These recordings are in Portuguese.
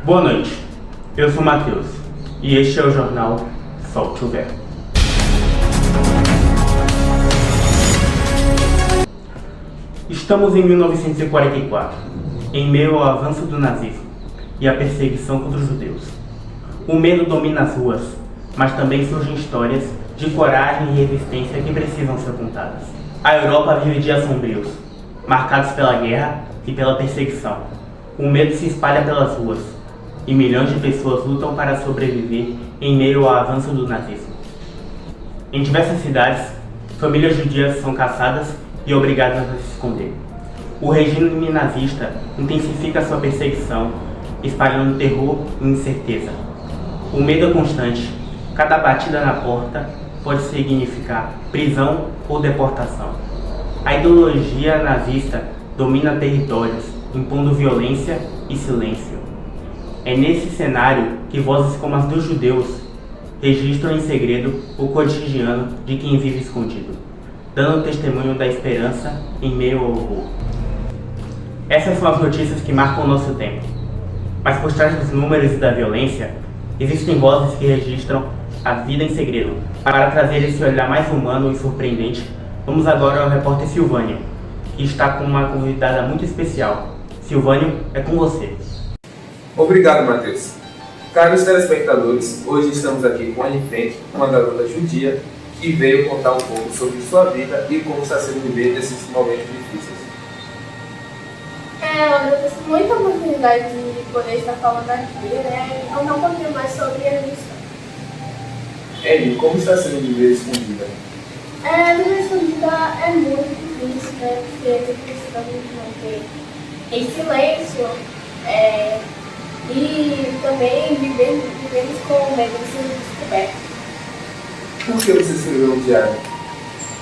Boa noite, eu sou Matheus e este é o jornal Solte o Verbo. Estamos em 1944, em meio ao avanço do nazismo e à perseguição contra os judeus. O medo domina as ruas, mas também surgem histórias de coragem e resistência que precisam ser contadas. A Europa vive dias sombrios, marcados pela guerra e pela perseguição. O medo se espalha pelas ruas e milhões de pessoas lutam para sobreviver em meio ao avanço do nazismo. Em diversas cidades, famílias judias são caçadas e obrigadas a se esconder. O regime nazista intensifica sua perseguição, espalhando terror e incerteza. O medo é constante. Cada batida na porta pode significar prisão ou deportação. A ideologia nazista domina territórios, impondo violência e silêncio. É nesse cenário que vozes como as dos judeus registram em segredo o cotidiano de quem vive escondido, dando testemunho da esperança em meio ao horror. Essas são as notícias que marcam o nosso tempo. Mas por trás dos números e da violência, existem vozes que registram a vida em segredo. Para trazer esse olhar mais humano e surpreendente, vamos agora ao repórter Silvânio, que está com uma convidada muito especial. Silvânio, é com você. Obrigado, Matheus. Caros telespectadores, hoje estamos aqui com a Anifente, uma garota judia, que veio contar um pouco sobre sua vida e como está sendo viver nesses momentos difíceis. Eu agradeço muito a oportunidade de poder estar falando aqui, e contar um pouquinho mais sobre a minha história. Eli, como está sendo viver escondida? Viver escondida é muito difícil, porque a gente precisa muito manter em silêncio, e também vivemos com medo de ser descoberto. Por que você escreveu um diário?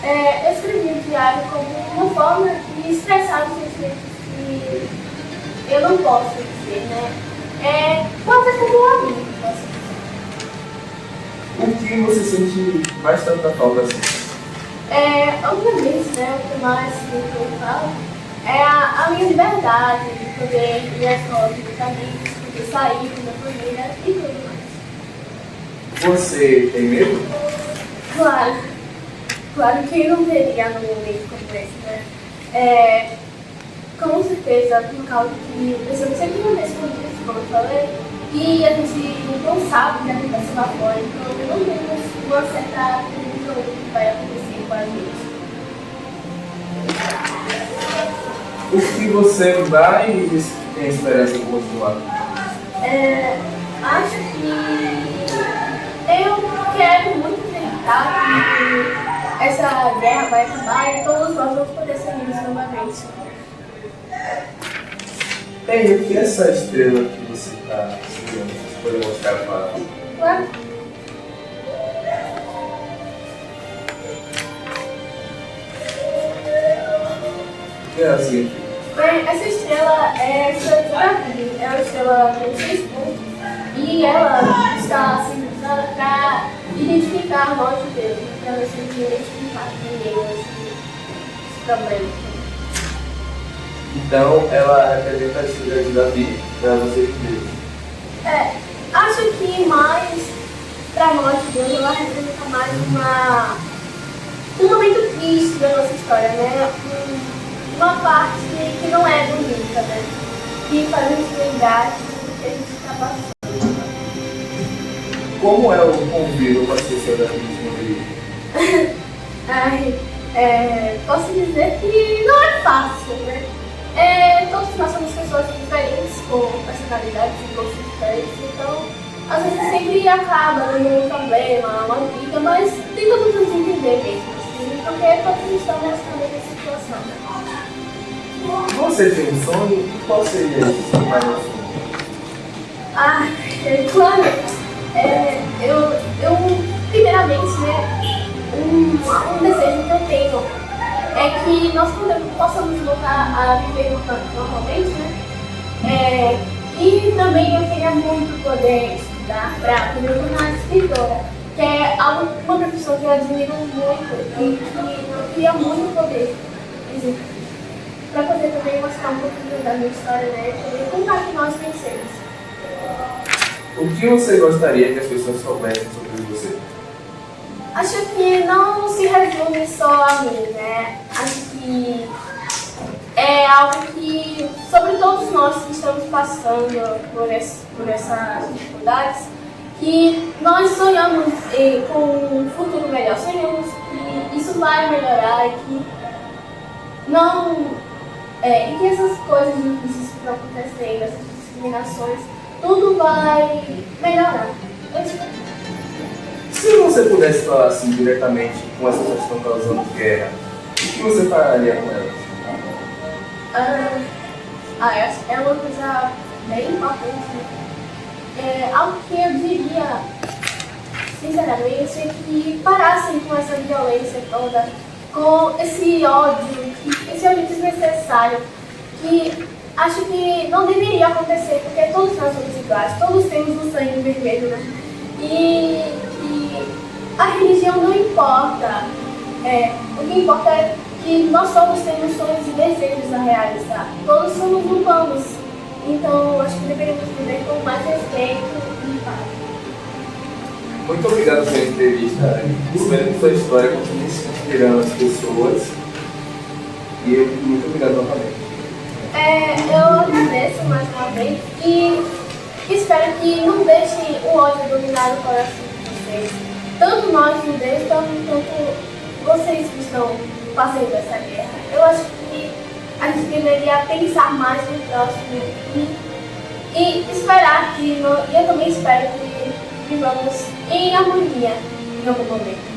Eu escrevi o diário como uma forma de expressar os sentimentos que eu não posso dizer, pode ser como um amigo, posso dizer. O que você sente mais tanta falta assim? Obviamente, o que mais eu falo é a minha liberdade de poder ir à escola com meus amigos, poder sair com minha família e tudo mais. Você tem medo? Claro que não teria num momento como esse, com certeza, por causa que precisamos sempre manter escondidos, como eu falei, e a gente não sabe o que acontece lá fora, então não temos uma certa previsão do que vai acontecer com a gente. O que você vai tem esperança de continuar? Acho que eu quero muito acreditar que essa guerra vai acabar e todos nós vamos poder ser unidos novamente. Tem o que é essa estrela que você está segurando? Você pode mostrar para ela? Claro. O que ela significa? Essa estrela é a estrela de Davi, é uma estrela com 6 pontos e ela está simbolizada para identificar nós de Deus, para nós sermos identificados em meio a esse problema. Então ela representa a estrela de Davi para você de Deus. Acho que mais para nós de Deus ela representa mais um momento triste da nossa história, uma parte que não é bonita, que faz a gente lembrar do que a gente está passando. Como é o convívio com as pessoas da vida? Posso dizer que não é fácil, todos nós somos pessoas diferentes, com personalidades e gostos diferentes, então às vezes sempre acaba dando um problema, uma briga, mas tentamos nos entender mesmo, assim, porque todos estamos nessa mesma situação. Você tem um sonho? E qual seria esse seu maior sonho? Claro, eu primeiramente, um desejo que eu tenho é que nós possamos voltar a viver normalmente, e também eu queria muito poder estudar para poder tornar escritora, que é uma profissão que eu admiro muito e que eu queria muito poder exercer. Para poder também mostrar um pouquinho da minha história, e contar que nós vencemos. O que você gostaria que as pessoas soubessem sobre você? Acho que não se resume só a mim, né? Acho que é algo que, sobre todos nós que estamos passando por essas dificuldades, que nós sonhamos com um futuro melhor, sonhamos que isso vai melhorar e que e que essas coisas difíceis que estão acontecendo, essas discriminações, tudo vai melhorar. Se você pudesse falar assim diretamente com essas pessoas que estão causando guerra, o que você faria com elas? Eu acho que é uma coisa bem importante. Algo que eu diria, sinceramente, é que parassem com essa violência toda, com esse ódio desnecessário, que acho que não deveria acontecer, porque todos nós somos iguais, todos temos o sangue vermelho, né? E a religião não importa. O que importa é que nós todos temos sonhos e desejos a realizar. Todos somos humanos. Então, acho que deveríamos viver com mais respeito e paz. Muito obrigado pela entrevista. Espero que sua história continue inspirando as pessoas. E muito obrigado novamente. Eu agradeço mais uma vez e espero que não deixem o ódio dominar o coração de vocês. Tanto nós judeus, quanto vocês que estão fazendo essa guerra. Eu acho que a gente deveria pensar mais no próximo e esperar que, eu também espero que vivamos em harmonia em algum momento.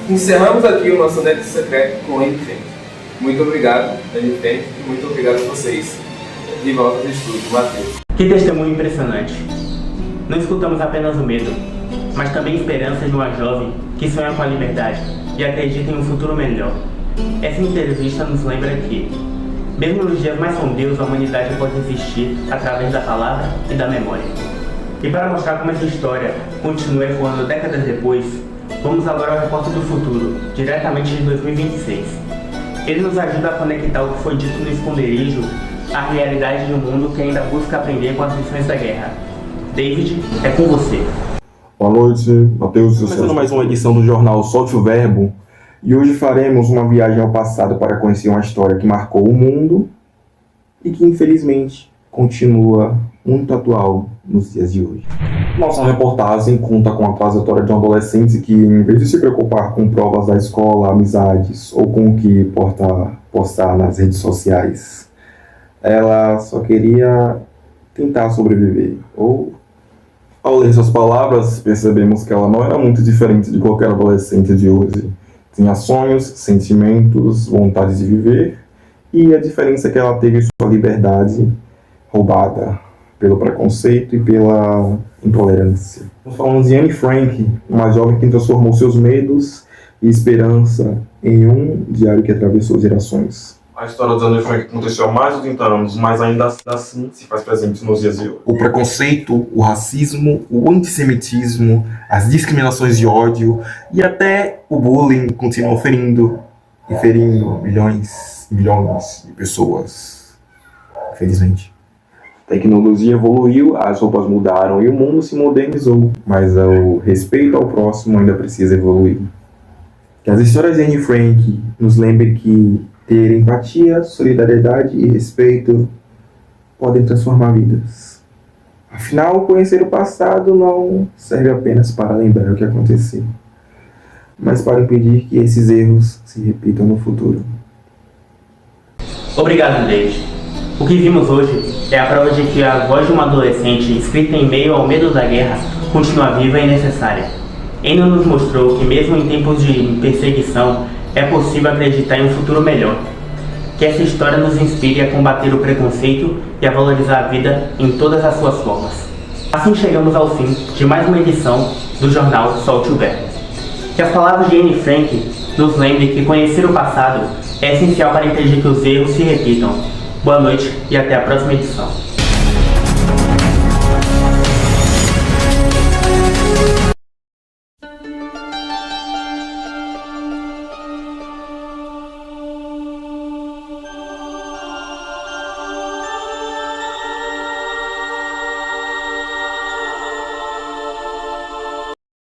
Encerramos aqui o nosso Neto Secreto com Anifente. Muito obrigado, Anifente, e muito obrigado a vocês. De volta ao estúdio, Matheus. Que testemunho impressionante! Não escutamos apenas o medo, mas também a esperança de uma jovem que sonha com a liberdade e acredita em um futuro melhor. Essa entrevista nos lembra que, mesmo nos dias mais sombrios, a humanidade pode existir através da palavra e da memória. E para mostrar como essa história continua ecoando décadas depois, vamos agora ao Repórter do Futuro, diretamente de 2026. Ele nos ajuda a conectar o que foi dito no esconderijo à realidade de um mundo que ainda busca aprender com as lições da guerra. David, é com você. Boa noite, Matheus. Começando mais uma edição do jornal Solte o Verbo, e hoje faremos uma viagem ao passado para conhecer uma história que marcou o mundo e que infelizmente continua muito atual nos dias de hoje. Nossa reportagem conta com a trajetória de um adolescente que, em vez de se preocupar com provas da escola, amizades ou com o que postar nas redes sociais, ela só queria tentar sobreviver. Ao ler suas palavras, percebemos que ela não era muito diferente de qualquer adolescente de hoje. Tinha sonhos, sentimentos, vontade de viver, e a diferença é que ela teve sua liberdade roubada pelo preconceito e pela intolerância. Estamos falando de Anne Frank, uma jovem que transformou seus medos e esperança em um diário que atravessou gerações. A história de Anne Frank aconteceu há mais de 30 anos, mas ainda assim se faz presente nos dias de hoje. O preconceito, o racismo, o antissemitismo, as discriminações de ódio e até o bullying continuam ferindo milhões e milhões de pessoas. Infelizmente. A tecnologia evoluiu, as roupas mudaram e o mundo se modernizou, mas o respeito ao próximo ainda precisa evoluir. Que as histórias de Anne Frank nos lembrem que ter empatia, solidariedade e respeito podem transformar vidas. Afinal, conhecer o passado não serve apenas para lembrar o que aconteceu, mas para impedir que esses erros se repitam no futuro. Obrigado, David. O que vimos hoje é a prova de que a voz de uma adolescente escrita em meio ao medo da guerra continua viva e necessária. Ainda nos mostrou que mesmo em tempos de perseguição é possível acreditar em um futuro melhor. Que essa história nos inspire a combater o preconceito e a valorizar a vida em todas as suas formas. Assim chegamos ao fim de mais uma edição do jornal Solte o Verbo. Que as palavras de Anne Frank nos lembrem que conhecer o passado é essencial para impedir que os erros se repitam. Boa noite e até a próxima edição.